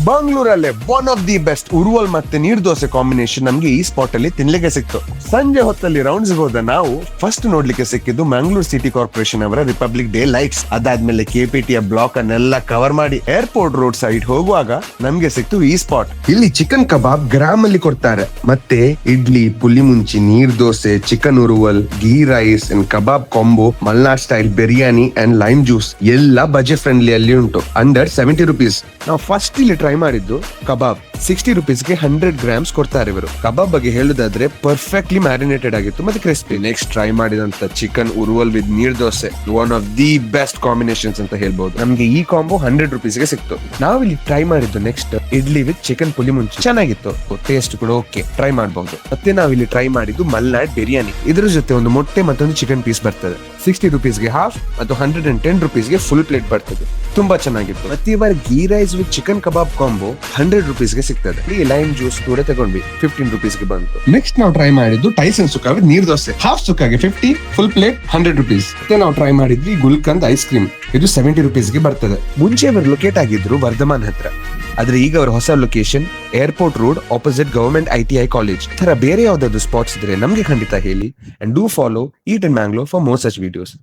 ಮಂಗಳೂರಲ್ಲೇ one of the best ಉರುವಲ್ ಮತ್ತೆ ನೀರ್ dosa combination ನಮ್ಗೆ ಈ ಸ್ಪಾಟ್ ಅಲ್ಲಿ ತಿನ್ಲಿಕ್ಕೆ ಸಿಕ್ತು. ಸಂಜೆ ಹೊತ್ತಲ್ಲಿ ರೌಂಡ್ಸ್ ಹೋದ ನಾವು ಫಸ್ಟ್ ನೋಡ್ಲಿಕ್ಕೆ ಸಿಕ್ಕಿದ್ದು ಮ್ಯಾಂಗ್ಳೂರ್ ಸಿಟಿ ಕಾರ್ಪೊರೇಷನ್ ಅವರ ರಿಪಬ್ಲಿಕ್ ಡೇ ಲೈಟ್ಸ್. ಅದಾದ್ಮೇಲೆ ಕೆಪಿಟಿಯ ಬ್ಲಾಕ್ ಅನ್ನೆಲ್ಲ ಕವರ್ ಮಾಡಿ ಏರ್ಪೋರ್ಟ್ ರೋಡ್ ಸೈಡ್ ಹೋಗುವಾಗ ನಮ್ಗೆ ಸಿಕ್ತು ಈ ಸ್ಪಾಟ್. ಇಲ್ಲಿ ಚಿಕನ್ ಕಬಾಬ್ ಗ್ರಾಮ್ ಅಲ್ಲಿ ಕೊಡ್ತಾರೆ, ಮತ್ತೆ ಇಡ್ಲಿ, ಪುಲಿ ಮುಂಚಿ, ನೀರ್ ದೋಸೆ, ಚಿಕನ್ ಉರುವಲ್, ghee rice and kebab combo, Malnad style biryani and lime juice ಎಲ್ಲ ಬಜೆಟ್ ಫ್ರೆಂಡ್ಲಿ ಅಲ್ಲಿ ಉಂಟು. Under 70 rupees. ನಾವು ಫಸ್ಟ್ ಇಲ್ಲಿ ಟ್ರೈ ಮಾಡಿದ್ದು ಕಬಾಬ್. 60 rupeesಗೆ 100 grams ಕೊಡ್ತಾರೆ ಇವರು. ಕಬಾಬ್ ಬಗ್ಗೆ ಹೇಳುದಾದ್ರೆ ಪರ್ಫೆಕ್ಟ್ಲಿ ಮ್ಯಾರಿನೇಟೆಡ್ ಆಗಿತ್ತು ಮತ್ತೆ ಕ್ರಿಸ್ಪಿ. ನೆಕ್ಸ್ಟ್ ಟ್ರೈ ಮಾಡಿದಂತ chicken ಉರುವಲ್ with neer dosa one of the best combinations ಅಂತ ಹೇಳ್ಬಹುದು. ನಮ್ಗೆ ಈ ಕಾಂಬೋ 100 rupeesಗೆ ಸಿಕ್ತು. ನಾವು ಇಲ್ಲಿ ಟ್ರೈ ಮಾಡಿದ್ದು ನೆಕ್ಸ್ಟ್ ಇಡ್ಲಿ ವಿತ್ ಚಿಕನ್ ಪುಲಿ ಮುಂಚಿ. ಚೆನ್ನಾಗಿತ್ತು, ಟೇಸ್ಟ್ ಕೂಡ ಓಕೆ, ಟ್ರೈ ಮಾಡಬಹುದು. ಮತ್ತೆ ನಾವು ಇಲ್ಲಿ ಟ್ರೈ ಮಾಡಿದ್ದು ಮಲ್ನಾಡ್ ಬಿರಿಯಾನಿ. ಇದ್ರ ಜೊತೆ ಒಂದು ಮೊಟ್ಟೆ ಮತ್ತೊಂದು ಚಿಕನ್ ಪೀಸ್ ಬರ್ತದೆ. 60 rupeesಗೆ ಹಾಫ್ ಮತ್ತು 110 rupeesಗೆ ಫುಲ್ ಪ್ಲೇಟ್ ಬರ್ತದೆ. ತುಂಬಾ ಚೆನ್ನಾಗಿತ್ತು. ಮತ್ತೆ ಇವಾಗ ghee rice with chicken kebab combo 100 rupeesಗೆ ಸಿಗ್ತದೆ. ಈ ಲೈಮ್ ಜ್ಯೂಸ್ ಕೂಡ ತಗೊಂಡ್ವಿ, 15 rupeesಗೆ ಬಂತು. ನೆಕ್ಸ್ಟ್ ನಾವು ಟ್ರೈ ಮಾಡಿದ್ದು Tyson sukka with neer dosa. Half ಸುಕ್ಕಾಗೆ 50, ಫುಲ್ ಪ್ಲೇಟ್ 100 rupees. ಮತ್ತೆ ನಾವು ಟ್ರೈ ಮಾಡಿದ್ವಿ ಗುಲ್ಕಂದ್ ಐಸ್ ಕ್ರೀಮ್. ಇದು 70 rupeesಗೆ ಬರ್ತದೆ. ಮುಂಚೆ ಅವರು ಲೊಕೇಟ್ ಆಗಿದ್ರು ವರ್ಧಮಾನ್ ಹತ್ರ, ಆದ್ರೆ ಈಗ ಅವರ ಹೊಸ location airport road opposite government ITI college. ತರ ಬೇರೆ ಯಾವ್ದಾದ್ರು ಸ್ಪಾಟ್ಸ್ ಇದ್ರೆ ನಮ್ಗೆ ಖಂಡಿತ ಹೇಳಿ. And do follow eat in Mangalore for more such videos.